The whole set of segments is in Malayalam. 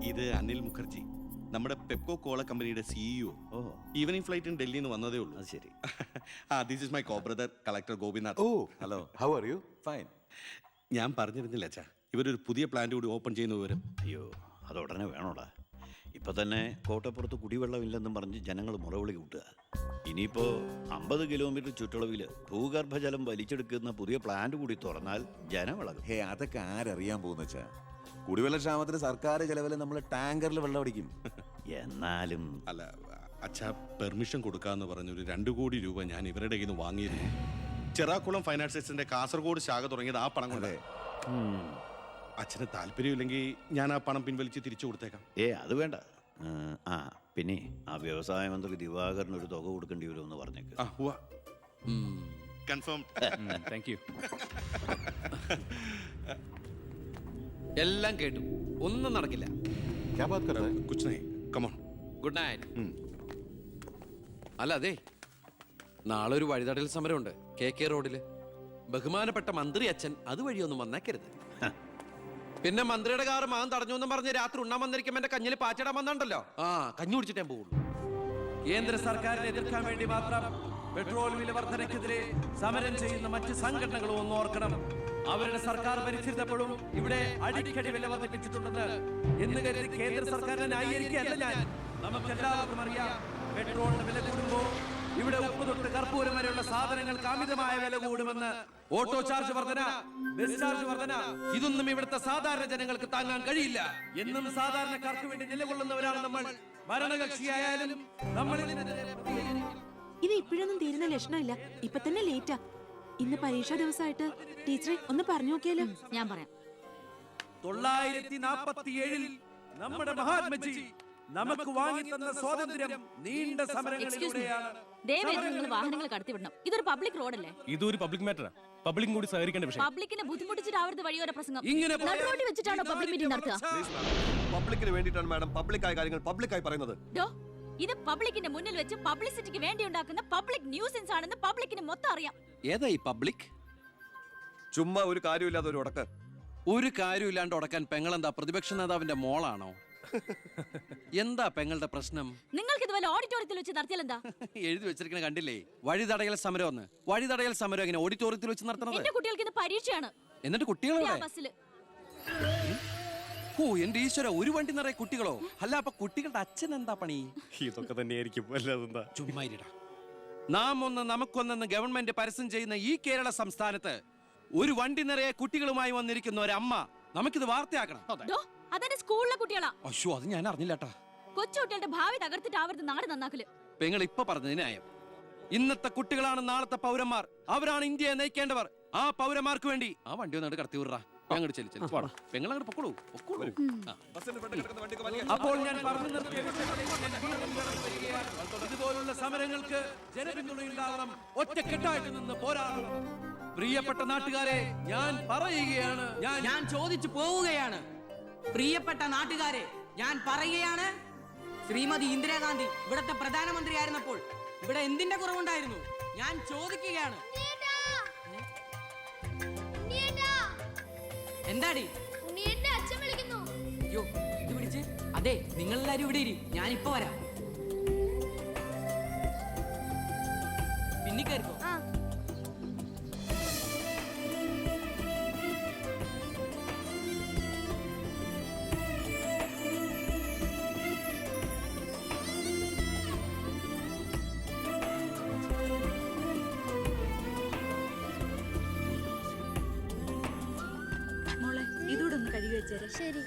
ഇത് അനിൽ മുഖർജി, നമ്മുടെ പെപ്കോ കോള കമ്പനിയുടെ സിഇഒ. ഈവനിങ് ഫ്ലൈറ്റിന് ഡൽഹിയിൽ നിന്ന് വന്നതേ ഉള്ളൂ. അത് ശരി. This is my co brother collector Gopinath. Oh hello, how are you? Fine. ഞാൻ പറഞ്ഞിരുന്നില്ല അച്ഛാ, ഇവരൊരു പുതിയ പ്ലാന്റ് കൂടി ഓപ്പൺ ചെയ്യുന്ന വിവരം. അയ്യോ, അത് ഉടനെ വേണോടാ. ഇപ്പൊ തന്നെ കോട്ടപ്പുറത്ത് കുടിവെള്ളമില്ലെന്നും പറഞ്ഞ് ജനങ്ങൾ മുറവിളി കൂട്ടുക. ഇനിയിപ്പോ 50 കിലോമീറ്റർ ചുറ്റളവിൽ ഭൂഗർഭജലം വലിച്ചെടുക്കുന്ന പുതിയ പ്ലാന്റ് കൂടി തുറന്നാൽ ജനമിളകും. ഹേ, അതൊക്കെ ആരറിയാൻ പോകുന്ന വെച്ചാ? കുടിവെള്ള ക്ഷാമത്തിന് സർക്കാർ ചെലവിൽ നമ്മൾ ടാങ്കറിൽ വെള്ളം അടിക്കും. എന്നാലും അല്ല അച്ഛാ, പെർമിഷൻ കൊടുക്കാന്ന് പറഞ്ഞൊരു 2 കോടി രൂപ ഞാൻ ഇവരുടെ കയ്യിൽ നിന്ന് വാങ്ങിയിരുന്നു. ചെറാക്കുളം ഫൈനാൻസേഴ്സിന്റെ കാസർഗോഡ് ശാഖ തുടങ്ങിയത് ആ പണം കൊണ്ട്. അച്ഛന് താല്പര്യമില്ലെങ്കിൽ ഞാൻ ആ പണം പിൻവലിച്ച് തിരിച്ചു കൊടുത്തേക്കാം. അത് വേണ്ട. പിന്നെ ആ വ്യവസായ മന്ത്രി ദിവാകരന് ഒരു തുക കൊടുക്കേണ്ടി വരുമെന്ന് പറഞ്ഞേക്ക്. കൺഫേം. Thank you. എല്ലാം കേട്ടു, ഒന്നും നടക്കില്ല. Good night. അല്ല അതെ, നാളെ ഒരു വഴിതടയൽ സമരമുണ്ട് KK റോഡില്. ബഹുമാനപ്പെട്ട മന്ത്രി അച്ഛൻ അതുവഴിയൊന്നും വന്നേക്കരുത്. പിന്നെ മന്ത്രിയുടെ കാറ് മാൻ തടഞ്ഞു എന്നും പറഞ്ഞ് രാത്രി ഉണ്ണാൻ വന്നിരിക്കുമ്പോ എന്റെ കഞ്ഞിൽ പാച്ചിടാൻ വന്നിട്ടുണ്ടല്ലോ, കഞ്ഞി കുടിച്ചിട്ടേ പോകുള്ളൂ. കേന്ദ്ര സർക്കാരിനെ എതിർക്കാൻ വേണ്ടി മാത്രം പെട്രോൾ വില വർധനയ്ക്കെതിരെ സമരം ചെയ്യുന്ന മറ്റ് സംഘടനകളും ഒന്ന് ഓർക്കണം. അവരുടെ സർക്കാർ ഭരിച്ചിരുന്നപ്പോഴും ഇവിടെ അടിക്കടി വില വർദ്ധിപ്പിച്ചിട്ടുണ്ടെന്ന് എന്ന് കരുതി കേന്ദ്ര സർക്കാരിനെ ന്യായീകരിക്കുകയല്ല ഞാൻ. നമുക്കെല്ലാവർക്കും അറിയാം, പെട്രോളിന് വില കൂടുമ്പോൾ ഇവിടെ ഉപ്പ് തൊട്ട് കർപ്പൂരം വരെയുള്ള സാധനങ്ങൾക്ക് അമിതമായ വില കൂടുമെന്ന്. ഓട്ടോ ചാർജ് വർധന, ബസ് ചാർജ് വർധന, ഇതൊന്നും ഇവിടുത്തെ സാധാരണ ജനങ്ങൾക്ക് താങ്ങാൻ കഴിയില്ല. എന്നും സാധാരണക്കാർക്ക് വേണ്ടി നിലകൊള്ളുന്നവരാണ് നമ്മൾ. ഭരണകക്ഷിയായാലും നമ്മൾ ഇത് ഇപ്പോഴൊന്നും തീരുന്ന ലക്ഷണമില്ല. ഇപ്പൊ തന്നെ ലേറ്റാ. ഇന്ന് പരീക്ഷാ ദിവസമായിട്ട് ടീച്ചറെ ഒന്ന് പറഞ്ഞു നോക്കിയാലോ? ഞാൻ പറയാം. 947 നമ്മുടെ മഹാത്മജി നമുക്ക് വാങ്ങിത്തന്ന സ്വാതന്ത്ര്യം നീണ്ട സമരങ്ങളിലൂടെയാണ്. നിങ്ങൾ വാഹനങ്ങൾ കടത്തിവിടണം. ഇതൊരു പബ്ലിക് റോഡല്ലേ? ഇതൊരു പബ്ലിക് മാറ്ററാ. പബ്ലിക്കും കൂടി സഹകരിക്കേണ്ട വിഷയം. പബ്ലിക്കിനെ ബുദ്ധിമുട്ടിച്ചിട്ടാവരുത് വഴിയോര പ്രസംഗം. ഇങ്ങനെ റോഡിൽ വെച്ചിട്ടാണോ പബ്ലിക് മീറ്റിംഗ് നടത്തുക? പബ്ലിക്കിന് വേണ്ടിയിട്ടാണ് മാഡം പബ്ലിക്കായ കാര്യങ്ങൾ പബ്ലിക്കായി പറയുന്നത്. ഇത് പബ്ലിക്കിന്റെ മുന്നിൽ വെച്ച് പബ്ലിസിറ്റിക്ക് വേണ്ടി ഉണ്ടാക്കുന്ന പബ്ലിക് ന്യൂസൻസ് ആണെന്ന് പബ്ലിക്കിന് മൊത്തം അറിയാം. ഏതാ ഈ പബ്ലിക്? ചുമ്മാ ഒരു കാര്യമില്ലാതെ ഒരു ഉടക്ക്. ഒരു കാര്യമില്ലാണ്ട് ഉടക്കാൻ പെങ്ങളെന്താ പ്രതിപക്ഷ നേതാവിന്റെ മോളാണോ? എന്താ പെങ്ങളുടെ പ്രശ്നം? നിങ്ങൾക്ക് ഇതുപോലെ ഓഡിറ്റോറിയത്തിൽ വെച്ച് നടത്തിയാൽ എന്താ? എഴുതി വെച്ചിരിക്കണ കണ്ടില്ലേ, വഴിതടയൽ സമരം ഒന്ന്. വഴിതടയൽ സമരം എങ്ങനെ ഓഡിറ്റോറിയത്തിൽ വെച്ച് നടത്തണത്? എന്റെ കുട്ടികൾക്ക് ഇത് പരീക്ഷയാണ്. എന്നിട്ട് കുട്ടികളെ ബസ്സിൽ. ഓ എന്റെ ഈശ്വര, ഒരു വണ്ടി നിറയെ കുട്ടികളോ? അല്ല അപ്പൊ കുട്ടികളുടെ അച്ഛൻ എന്താ പണി? ഇതൊക്കെ തന്നെയായിരിക്കും. അല്ലാതെന്താ? ചുമ്മാരിടാ. നാം ഒന്ന് നമുക്കൊന്നെന്ന് ഗവൺമെന്റ് പരസ്യം ചെയ്യുന്ന ഈ കേരള സംസ്ഥാനത്ത് ഒരു വണ്ടി നിറയെ കുട്ടികളുമായി വന്നിരിക്കുന്ന ഒരമ്മ നമുക്കിത് വാർത്തയാക്കണം. അതെന്റെ സ്കൂളിലെ കുട്ടികളാ. അയ്യോ, അത് ഞാൻ അറിഞ്ഞില്ലാട്ടാ. കൊച്ചുകുട്ടികളുടെ ഭാവി തകർത്തിട്ടാവരുത് നാട് നന്നാക്കല്. പെങ്ങൾ ഇപ്പൊ പറഞ്ഞത് ന്യായം. ഇന്നത്തെ കുട്ടികളാണ് നാളത്തെ പൗരന്മാർ. അവരാണ് ഇന്ത്യയെ നയിക്കേണ്ടവർ. ആ പൗരന്മാർക്ക് വേണ്ടി ആ വണ്ടി ഒന്നായിട്ട് കടത്തി വിടറാ. ഞങ്ങൾ പെങ്ങൾ അങ്ങോട്ട് പൊക്കോളൂ. അപ്പോൾ ഞാൻ പറഞ്ഞു നിർത്തിയ ഇതുപോലുള്ള സമരങ്ങൾക്ക് ജനപിന്തുണയുണ്ടാവണം. ഒറ്റക്കെട്ടായിട്ട് നിന്ന് പോരാടണം. പ്രിയപ്പെട്ട നാട്ടുകാരെ, ഞാൻ പറയുകയാണ്, ഞാൻ ചോദിച്ചു പോവുകയാണ്. പ്രിയപ്പെട്ട നാട്ടുകാരെ, ഞാൻ പറയുകയാണ്, ശ്രീമതി ഇന്ദിരാഗാന്ധി ഇവിടത്തെ പ്രധാനമന്ത്രിയായിരുന്നപ്പോൾ ഇവിടെ എന്തിന്റെ കുറവുണ്ടായിരുന്നു? ഞാൻ ചോദിക്കുകയാണ്. എന്താടി? അയ്യോ, ഇത് പിടിച്ച്. അതെ, നിങ്ങളെല്ലാരും ഇവിടെ ഇരി, ഞാനിപ്പോ വരാം. പിന്നിക്കായിരിക്കോ? ഇതൂടെ ഒന്ന് കഴുകി വെച്ചേരെ. ശരി.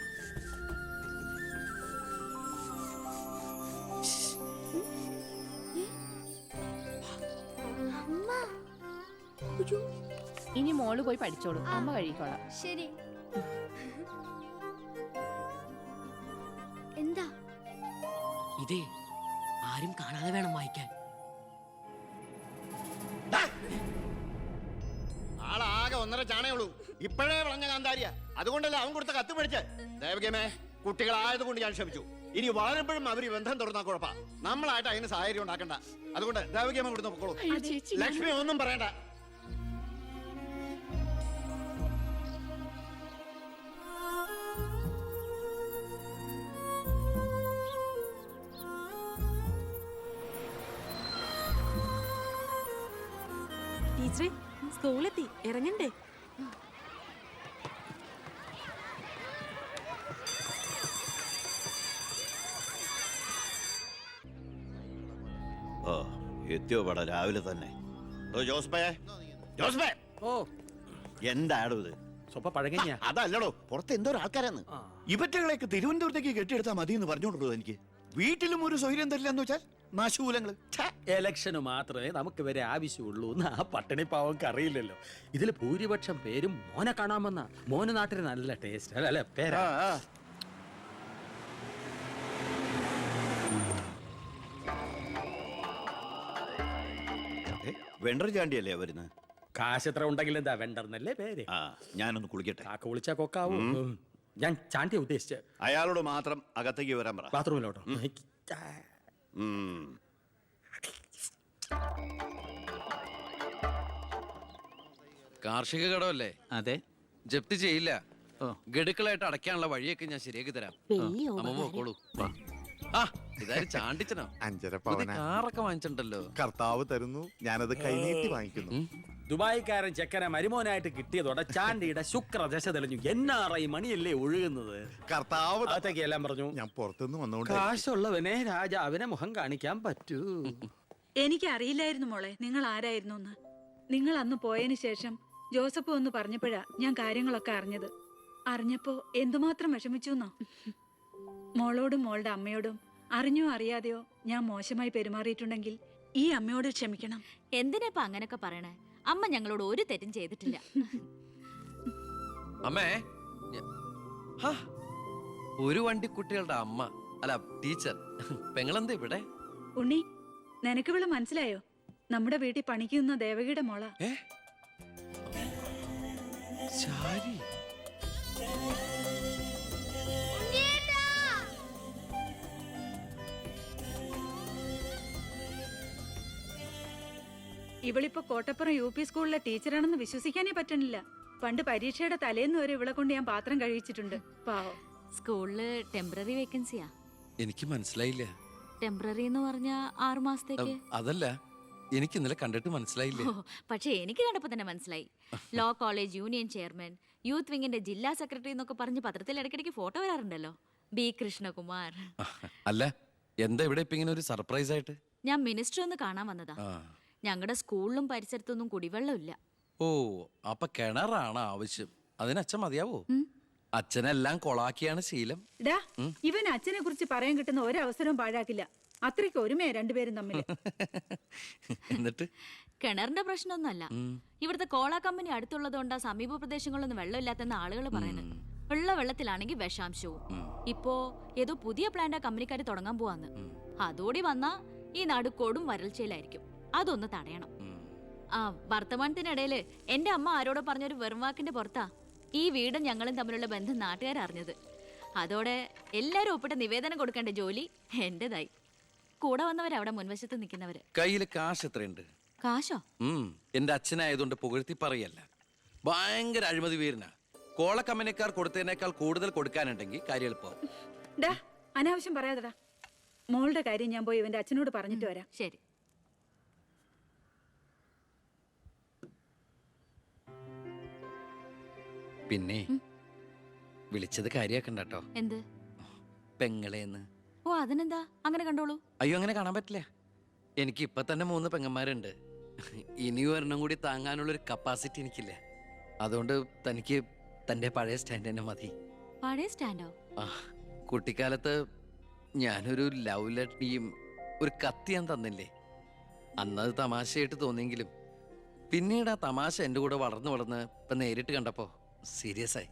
ഇനി മോള് പോയി പഠിച്ചോളൂ, അമ്മ കഴിക്കോളാം. ശരി. എന്താ? ഇതേ ആരും കാണാതെ വേണം വായിക്കാൻ. ആളാകെ 1.5 ചാണേ ഉള്ളൂ. ഇപ്പോഴേ വളഞ്ഞ കാന്താരിയ. അതുകൊണ്ടല്ലേ അവൻ കൊടുത്ത കത്ത് പഠിച്ച്. ദേവകമേ, കുട്ടികളായതുകൊണ്ട് ഞാൻ ക്ഷമിച്ചു. ഇനി വളരുമ്പോഴും അവർ ബന്ധം തുറന്നാ കുഴപ്പാ. നമ്മളായിട്ട് അതിന് സാഹചര്യം ഉണ്ടാക്കണ്ട. അതുകൊണ്ട് ദേവകമ കൊടുത്ത് പൊക്കോളൂ. ലക്ഷ്മി ഒന്നും പറയണ്ട. ടീച്ചറെ സ്കൂളെത്തി, ഇറങ്ങണ്ടേ? ഓ എത്തിയോ പട രാവിലെ തന്നെ. ഓ ജോസ്ബേ, ജോസ്ബേ, ഓ എന്താടോ ഇത്? സ്വപ്പ പഴകഞ്ഞ അതല്ലടോ, പുറത്ത് എന്തോ ആൾക്കാരാന്ന്. ഇവറ്റകളെയൊക്കെ തിരുവനന്തപുരത്തേക്ക് കെട്ടിയെടുത്താൽ മതി എന്ന് പറഞ്ഞോണ്ടോ എനിക്ക്. വീട്ടിലും ഒരു സൗകര്യം തരില്ല എന്ന് വെച്ചാൽ നാശൂലങ്ങള്. എലക്ഷന് മാത്രമേ നമുക്ക് വരെ ആവശ്യമുള്ളൂ എന്ന് ആ പട്ടിണി പാവങ്ങൾക്ക് അറിയില്ലല്ലോ. ഇതിൽ ഭൂരിപക്ഷം പേരും മോനെ കാണാമെന്ന. മോന് നാട്ടിൽ നല്ല ടേസ്റ്റ് അല്ലെ പേരാ. വെണ്ടർ ചാണ്ടിയല്ലേ വരുന്നത്? കാശ് എത്ര ഉണ്ടെങ്കിൽ എന്താ വെണ്ടർന്നല്ലേ പേര്. ആ ഞാനൊന്ന് കുളിക്കട്ടെ. കാക്ക വിളിച്ചാ കൊക്കാവും. ഞാൻ ചാണ്ടിയ ഉദ്ദേശിച്ച. അയാളോട് മാത്രം അകത്തേക്ക് വരാൻ പറ. ബാത്റൂമിലോട്ടോ. ഉം. കാർഷിക കടമല്ലേ? അതെ. ജപ്തി ചെയ്യില്ല. ഗഡുക്കളായിട്ട് അടയ്ക്കാനുള്ള വഴിയൊക്കെ ഞാൻ ശരിയാക്കി തരാം. അമ്മ പോക്കോളൂ. ആ ഇതായാലും ചാണ്ടിച്ചനോ? 5.5 പുതിയ പവന കാറൊക്കെ വാങ്ങിച്ചിട്ടുണ്ടല്ലോ. കർത്താവ് തരുന്നു, ഞാനത് കൈനീട്ടി വാങ്ങിക്കുന്നു. ദുബായിക്കാരൻ ചെക്കനെ മരുമോനായിട്ട് കിട്ടിയതോടെ ചാണ്ടിയുടെ ശുക്രദശ തെളിഞ്ഞു. NRI മണിയല്ലേ ഒഴുകുന്നത്. കർത്താവ് അകത്തേക്ക് എല്ലാം പറഞ്ഞു. ഞാൻ പുറത്തുനിന്ന് വന്നോണ്ട് കാശുള്ളവനെ രാജാവിനെ മുഖം കാണിക്കാൻ പറ്റൂ. എനിക്കറിയില്ലായിരുന്നു മോളെ നിങ്ങൾ ആരായിരുന്നു എന്ന്. നിങ്ങൾ അന്ന് പോയതിനു ശേഷം ജോസഫ് ഒന്ന് പറഞ്ഞപ്പോഴാ ഞാൻ കാര്യങ്ങളൊക്കെ അറിഞ്ഞത്. അറിഞ്ഞപ്പോ എന്തുമാത്രം വിഷമിച്ചു എന്നോ. മോളോടും മോളുടെ അമ്മയോടും അറിഞ്ഞോ അറിയാതെയോ ഞാൻ മോശമായി പെരുമാറിയിട്ടുണ്ടെങ്കിൽ ഈ അമ്മയോട് ക്ഷമിക്കണം. എന്തിനാ അങ്ങനൊക്കെ പറയണേ? അമ്മ ഞങ്ങളോട് ഒരു തെറ്റും ചെയ്തിട്ടില്ല. അമ്മേ ഹാ, ഒരു വണ്ടിക്കുട്ടികളുടെ അമ്മ അല്ല ടീച്ചർ. പെങ്ങളെന്താ ഇവിടെ? ഉണ്ണി, നിനക്ക് ഇവിടെ മനസ്സിലായോ? നമ്മുടെ വീട്ടിൽ പണിക്കുന്ന ദേവകിയുടെ മോള. ശാരി. ഇവളിപ്പോ കോട്ടപ്പുറം UP സ്കൂളിലെ ടീച്ചറാണെന്ന് വിശ്വസിക്കാനേ പറ്റണില്ല. പണ്ട് പരീക്ഷയുടെ തലേന്ന് വരെ ഇവളെ കൊണ്ട് ഞാൻ പാത്രം കഴിച്ചിട്ടുണ്ട്. പാവം. സ്കൂളില് ടെമ്പററി വേക്കൻസിയാ. എനിക്ക് മനസ്സിലായില്ല. ടെമ്പററി എന്ന് പറഞ്ഞ 6 മാസത്തേക്ക്. അതല്ല, എനിക്ക് ഇന്നലെ കണ്ടിട്ട് മനസ്സിലായില്ല. പക്ഷെ എനിക്ക് കണ്ടപ്പോ തന്നെ മനസ്സിലായി. Law college union chairman, youth വിങ്ങിന്റെ ജില്ലാ സെക്രട്ടറി എന്നൊക്കെ പറഞ്ഞ് പത്രത്തിൽ ഇടയ്ക്കിടയ്ക്ക് ഫോട്ടോ വരാറുണ്ടല്ലോ. B കൃഷ്ണകുമാർ. അല്ല, എന്താ ഇവിടെ ഇപ്പൊ ഇങ്ങനെ ഒരു സർപ്രൈസ് ആയിട്ട്? ഞാൻ മിനിസ്റ്റർ ഒന്ന് കാണാൻ വന്നതാ. ഞങ്ങളുടെ സ്കൂളിലും പരിസരത്തൊന്നും കുടിവെള്ളമില്ല. ഓ, അപ്പൊ കിണറാണ് ആവശ്യം. അതിന് അച്ഛൻ മതിയാവോ? അച്ഛനെല്ലാം കൊളാക്കിയാണ് ശീലം. ഡാ, ഇവൻ അച്ഛനെ കുറിച്ച് പറയാൻ കിട്ടുന്ന ഒരവസരവും പാഴാക്കില്ല. അത്രയ്ക്ക് ഒരുമയാ രണ്ടുപേരും തമ്മിൽ. എന്നിട്ട് കിണറിന്റെ പ്രശ്നമൊന്നുമല്ല. ഇവിടുത്തെ കോള കമ്പനി അടുത്തുള്ളതുകൊണ്ടാ സമീപ പ്രദേശങ്ങളിലൊന്നും വെള്ളമില്ലാത്തെന്ന് ആളുകൾ പറയുന്നത്. ഉള്ള വെള്ളത്തിലാണെങ്കിൽ വിഷാംശവും. ഇപ്പോ ഏതോ പുതിയ പ്ലാന്റ് കമ്പനിക്കാർ തുടങ്ങാൻ പോവാന്ന്. അതോടി വന്നാ ഈ നാട് കൊടും വരൾച്ചയിലായിരിക്കും. അതൊന്ന് തടയണം. ആ വർത്തമാനത്തിനിടയില് എന്റെ അമ്മ ആരോടോ പറഞ്ഞൊരു വെറും വാക്കിന്റെ പുറത്താ ഈ വീടും ഞങ്ങളും തമ്മിലുള്ള ബന്ധം നാട്ടുകാരറിഞ്ഞത്. അതോടെ എല്ലാരും ഒപ്പിട്ട് നിവേദനം കൊടുക്കേണ്ട ജോലി എന്റേതായി. കൂടെ വന്നവരവിടെ മുൻവശത്ത് നിൽക്കുന്നവര്. കയ്യില് കാശ് എത്രയുണ്ട്? കാശോ? എന്റെ അച്ഛനായതുകൊണ്ട് പുകഴ്ത്തി പറയല്ല. ഭയങ്കര അഴിമതി വീരനാ. കോള കമ്പനിക്കാർ കൊടുത്തതിനേക്കാൾ കൂടുതൽ കൊടുക്കാനുണ്ടെങ്കിൽ കാര്യം എളുപ്പം. ഡാ, അനാവശ്യം പറയാതെടാ. മോളുടെ കാര്യം ഞാൻ പോയി ഇവന്റെ അച്ഛനോട് പറഞ്ഞിട്ട് വരാം. ശരി. പിന്നെ വിളിച്ചത് കാര്യാക്കണ്ട കേട്ടോ. എന്ത്? പെങ്ങളേന്ന്. ഓ, അതിനെന്താ? അങ്ങനെ കണ്ടോളൂ. അയ്യോ, അങ്ങനെ കാണാൻ പറ്റില്ല. എനിക്ക് ഇപ്പൊ തന്നെ 3 പെങ്ങന്മാരുണ്ട്. ഇനി ഒരെണ്ണം കൂടി താങ്ങാനുള്ളൊരു കപ്പാസിറ്റി എനിക്കില്ല. അതുകൊണ്ട് തനിക്ക് തന്റെ പഴയ സ്റ്റാൻഡ് തന്നെ മതി. പഴയ സ്റ്റാൻഡോ? ആ, കുട്ടിക്കാലത്ത് ഞാനൊരു ലവ് ലെറ്ററിയും ഒരു കത്തി ഞാൻ തന്നില്ലേ. അന്നത് തമാശയായിട്ട് തോന്നിയെങ്കിലും പിന്നീട് ആ തമാശ എന്റെ കൂടെ വളർന്ന് വളർന്ന് ഇപ്പൊ നേരിട്ട് കണ്ടപ്പോ സീരിയസ് ആയി.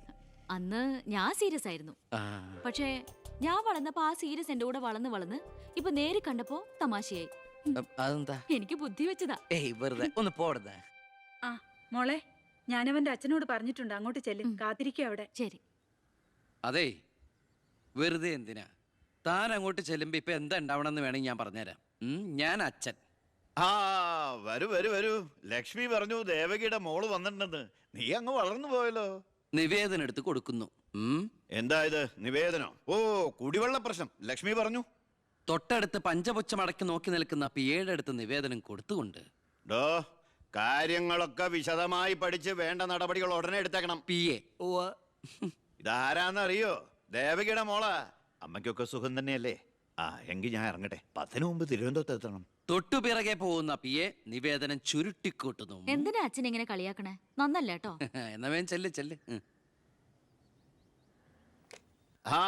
അന്ന് ഞാൻ സീരിയസ് ആയിരുന്നു. പക്ഷേ ഞാൻ വളർന്നപ്പോ ആ സീരിയസ് എന്റെ കൂടെ വളർന്ന് വളർന്ന് ഇപ്പൊ നേരി കണ്ടപ്പോ തമാശയായി. അതെന്താ? എനിക്ക് ബുദ്ധി വെച്ചതാ. ഏയ് വെറുതെ ഒന്ന് പോടുന്നേ. ആ മോളെ, ഞാനവന്റെ അച്ഛനോട് പറഞ്ഞിട്ടുണ്ട്. അങ്ങോട്ട് ചെല്ലും. കാത്തിരിക്കുക അവിടെ. ശരി. അതെ, വെറുതെ എന്തിനാ? താൻ അങ്ങോട്ട് ചെല്ലുമ്പോ ഇപ്പൊ എന്താ ഉണ്ടാവണമെന്ന് വേണമെങ്കിൽ ഞാൻ പറഞ്ഞുതരാം. ഞാൻ അച്ഛൻ. ആ വരൂ വരൂ വരൂ. ലക്ഷ്മി പറഞ്ഞു ദേവകിയുടെ മോള് വന്നിട്ടുണ്ടെന്ന്. നീ അങ്ങ് വളർന്നു പോയല്ലോ. നിവേദനം എടുത്ത് കൊടുക്കുന്നു. എന്താ ഇത് നിവേദനം? ഓ, കുടിവെള്ള പ്രശ്നം ലക്ഷ്മി പറഞ്ഞു. തൊട്ടടുത്ത് പഞ്ചപുച്ഛമടക്കി നോക്കി നിൽക്കുന്ന പിയേടെ അടുത്ത് നിവേദനം കൊടുത്തുകൊണ്ട്. ഡോ, കാര്യങ്ങളൊക്കെ വിശദമായി പഠിച്ച് വേണ്ട നടപടികൾ ഉടനെ എടുത്തേക്കണം. PA. ഇതാരാന്നറിയോ? ദേവകിയുടെ മോളാ. അമ്മയ്ക്കൊക്കെ സുഖം തന്നെയല്ലേ? ആ എങ്കിൽ ഞാൻ ഇറങ്ങട്ടെ. 10 മുമ്പ് തിരുവനന്തപുരത്ത് എത്തണം. തൊട്ടുപിറകെ പോകുന്ന PA നിവേദനം ചുരുട്ടിക്കൂട്ടുന്നു. എന്തിനാ അച്ഛൻ ഇങ്ങനെ കളിയാക്കണേ? നന്നല്ല കേട്ടോ. എന്നാ വേഗം ചെല്ല് ചെല്ല്. ആ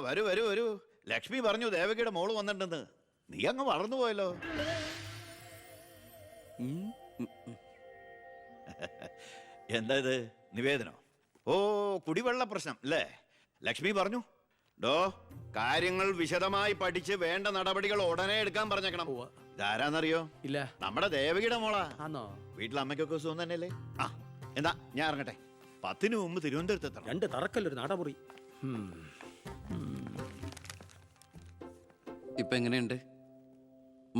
വരൂ വരൂ വരൂ. ലക്ഷ്മി പറഞ്ഞു ദേവകിയുടെ മോള് വന്നിട്ടുണ്ടെന്ന്. നീ അങ്ങ് വളർന്നു പോയല്ലോ. എന്താ ഇത്? നിവേദനോ? ഓ, കുടിവെള്ള പ്രശ്നം അല്ലേ? ലക്ഷ്മി പറഞ്ഞു ഡോ കാര്യങ്ങൾ വിശദമായി പഠിച്ച് വേണ്ട നടപടികൾ ഉടനെ എടുക്കാൻ പറഞ്ഞേക്കണം. ഇതാരാന്നറിയോ? ഇല്ല. നമ്മുടെ ദേവകിയുടെ മോളാ. ആന്നോ? വീട്ടിൽ അമ്മയ്ക്കൊക്കെ സുഖം തന്നെയല്ലേ? ആ എന്താ ഞാൻ ഇറങ്ങട്ടെ. 10 മുമ്പ് തിരുവനന്തപുരത്ത് എത്തണം. 2 തറക്കല്ലൊരു നാടമുറി. ഇപ്പൊ എങ്ങനെയുണ്ട്?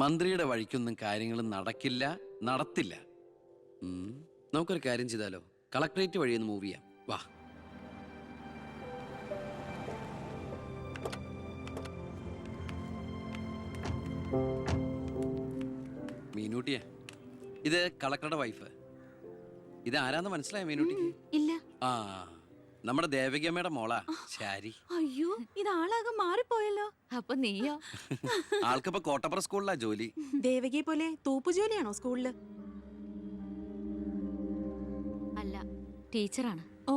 മന്ത്രിയുടെ വഴിക്കൊന്നും കാര്യങ്ങൾ നടക്കില്ല, നടത്തില്ല. നമുക്കൊരു കാര്യം ചെയ്താലോ? കളക്ടറേറ്റ് വഴി ഒന്ന് മൂവ് ചെയ്യാം. വാ. മീനൂട്ടിയെ, ഇത് കളക്ടറുടെ വൈഫ്. ഇത് ആരാന്ന് മനസ്സിലായോ മീനൂട്ടിക്ക്? ഇല്ല. ആ, നമ്മുടെ ദേവകിയമ്മയുടെ മോളാ ശാരി. അയ്യോ, ഇത് ആളാകെ മാറിപ്പോയല്ലോ. അപ്പൊ നീയോ? ആൾക്കിപ്പോ കോട്ടപ്പുറ സ്കൂളിലാ ജോലി. ദേവകിയെ പോലെ തൂപ്പു ജോലിയാണോ സ്കൂളില്? അല്ല, ടീച്ചറാണ്. ഓ,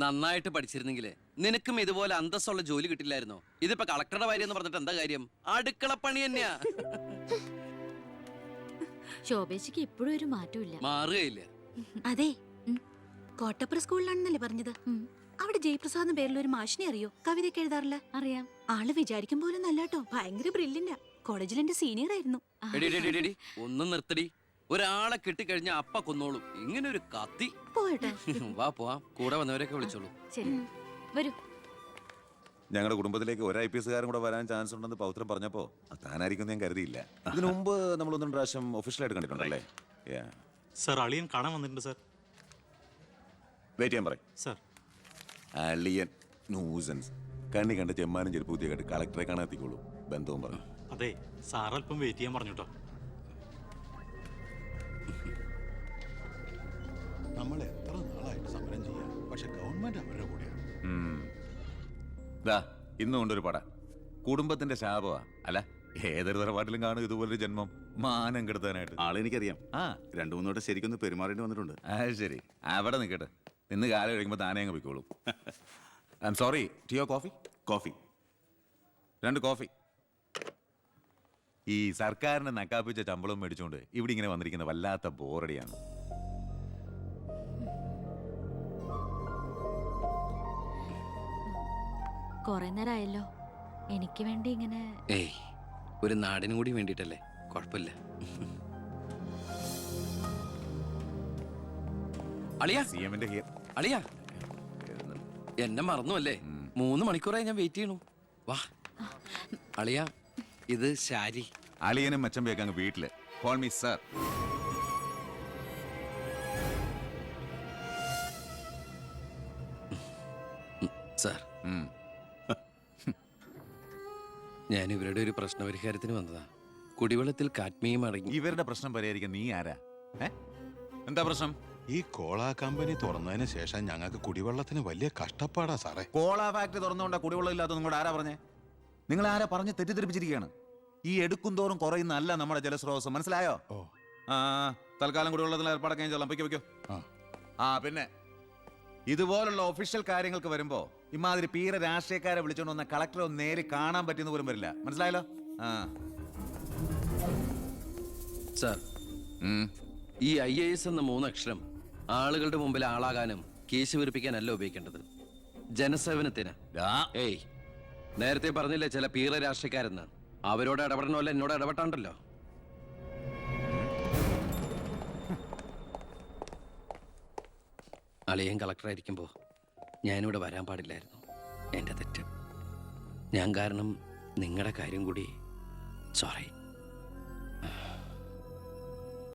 നന്നായിട്ട് പഠിച്ചിരുന്നെങ്കിലേ നിനക്കും ഇതുപോലെ അന്തസ്സുള്ള ജോലി കിട്ടില്ലായിരുന്നോ? ഇതിപ്പോ കളക്ടറുടെ ഭാര്യ എന്ന് പറഞ്ഞിട്ട് എന്താ കാര്യം? അടുക്കളപ്പണി തന്നെയാ. ശോഭേച്ചിക്ക് ഇപ്പോഴും ഒരു മാറ്റമില്ല. മാറുകയില്ല. അതെ. കോട്ടപ്പുറ സ്കൂളിലാണെന്നല്ലേ പറഞ്ഞത്? അവിടെ ജയപ്രസാദ് പേരിൽ ഒരു മാഷിനെ അറിയോ? കവിതയൊക്കെ എഴുതാറില്ല. അറിയാം. ആള് വിചാരിക്കും പോലെ നല്ലാട്ടോ. ഭയങ്കര ബ്രില്യന്റാ. കോളേജിൽ എന്റെ സീനിയർ ആയിരുന്നു. എടി, എടി, എടി, എടി, ഒന്നും നിർത്തടി. ഒരാളെ കിട്ടിക്കഴിഞ്ഞ അപ്പ കൊന്നോളും. ഇങ്ങനെ ഒരു കത്തി. പോയട്ടെ. വാ പോവാം. കൂടെ വന്നവരൊക്കെ വിളിച്ചോളൂ. ശരി, വരൂ. ഞങ്ങളുടെ കുടുംബത്തിലേക്ക് ഒരു IPS കാരൻ കൂടെ വരാൻ ചാൻസ് ഉണ്ടെന്ന് പൗത്രം പറഞ്ഞപ്പോ താനായിരിക്കും ഞാൻ കരുതിയില്ല. ഇതിനു മുമ്പ് നമ്മൾ 1-2 പ്രാവശ്യം ഒഫീഷ്യലായിട്ട് കണ്ടിട്ടുണ്ടല്ലേ? സർ, അളിയൻ കാണാൻ വന്നിട്ടുണ്ട് സർ. വെയിറ്റ് ചെയ്യാൻ പറയും സർ. അളിയൻ ന്യൂസൻസ്. കണ്ണി കണ്ട ചെമ്മാനും ചെരുപ്പ് പുതിയ കണ്ട് കളക്ടറെ കാണാൻ എത്തിക്കോളൂ. ബന്ധവും പറഞ്ഞു. അതെ സാർ, അല്പം വെയിറ്റ് ചെയ്യാൻ പറഞ്ഞു കേട്ടോ. നമ്മൾ എത്ര നാളായിട്ട് സമരം ചെയ്യാം, പക്ഷെ ഗവൺമെന്റ് അവരുടെ കൂടെയാണ്. ഇന്നും കൊണ്ടൊരു പട കുടുംബത്തിന്റെ ശാപമാ. അല്ല, ഏതൊരു തറവാട്ടിലും കാണും ഇതുപോലൊരു ജന്മം. മാനം കെടുത്താനായിട്ട്. ആളെനിക്കറിയാം. 2-3 വട്ടം ശരിക്കൊന്ന് പെരുമാറേണ്ടി വന്നിട്ടുണ്ട്. ശരി, അവിടെ നിൽക്കട്ടെ. ഇന്ന് കാലം കഴിയുമ്പോൾ താനേ അങ്ങ് പോയിക്കോളൂ. I am sorry. ടീയോ കോഫി? കോഫി. 2 കോഫി. ഈ സർക്കാരിനെ നക്കാപ്പിച്ച ശമ്പളം മേടിച്ചുകൊണ്ട് ഇവിടെ ഇങ്ങനെ വന്നിരിക്കുന്ന വല്ലാത്ത ബോറടിയാണ്. കൊറേ നേരമായല്ലോ. എനിക്ക് വേണ്ടി ഇങ്ങനെ. ഏയ്, ഒരു നാടിനും കൂടി വേണ്ടിട്ടല്ലേ. കുഴപ്പമില്ല. അളിയാ, CM-ന്റെ ഹിയർ. അളിയാ, എന്നെ മറന്നു അല്ലേ? 3 മണിക്കൂറായി ഞാൻ വെയിറ്റ് ചെയ്യണു. വാ അളിയാ, ഇത് ശാരി. അളിയനും മച്ചമ്പയൊക്കെ അങ്ങ് വീട്ടില്. Call me sir. സാർ, ഞാൻ ഇവരുടെ ഒരു പ്രശ്നപരിഹാരത്തിന് വന്നതാ. കുടിവെള്ളത്തിൽ കാഡ്മിയം അടങ്ങി. ഇവരുടെ പ്രശ്നം പരിഹരിക്കാൻ നീ ആരാ? എന്താ പ്രശ്നം? ഈ കോള കമ്പനി തുറന്നതിന് ശേഷം ഞങ്ങൾക്ക് കുടിവെള്ളത്തിന് വലിയ കഷ്ടപ്പാടാ സാറേ. കോള ഫാക്ടറി തുറന്നുകൊണ്ടാ കുടിവെള്ളം ഇല്ലാത്ത നിങ്ങളോട് ആരാ പറഞ്ഞേ? നിങ്ങൾ ആരാ പറഞ്ഞ് തെറ്റിദ്ധരിപ്പിച്ചിരിക്കുകയാണ്. ഈ എടുക്കും തോറും കുറയുന്ന അല്ല നമ്മുടെ ജലസ്രോതസ്. മനസ്സിലായോ? തൽക്കാലം കുടിവെള്ളത്തിൽ ഏർപ്പാടൊക്കെ ഞാൻ വെക്കോ വെക്കോ. പിന്നെ ഇതുപോലുള്ള ഒഫീഷ്യൽ കാര്യങ്ങൾക്ക് വരുമ്പോ ഇമാതിരി പീര രാഷ്ട്രീയക്കാരെ വിളിച്ചോണ്ട് വന്ന കളക്ടറെ ഒന്ന് നേരി കാണാൻ പറ്റിയെന്ന് പോലും വരില്ല. മനസ്സിലായല്ലോ? സാർ, ഈ IAS എന്ന 3 അക്ഷരം ആളുകളുടെ മുമ്പിൽ ആളാകാനും കേസ് വിരിപ്പിക്കാനല്ല ഉപയോഗിക്കേണ്ടത്. ജനസേവനത്തിന്. ഏയ്, നേരത്തെ പറഞ്ഞില്ലേ ചില പീറ രാഷ്ട്രീയക്കാരെന്ന്? അവരോട് ഇടപെടണമല്ല എന്നോട് ഇടപെട്ടാണ്ടല്ലോ. അളിയൻ കളക്ടറായിരിക്കുമ്പോൾ ഞാനിവിടെ വരാൻ പാടില്ലായിരുന്നു. എൻ്റെ തെറ്റ്. ഞാൻ കാരണം നിങ്ങളുടെ കാര്യം കൂടി. സോറി.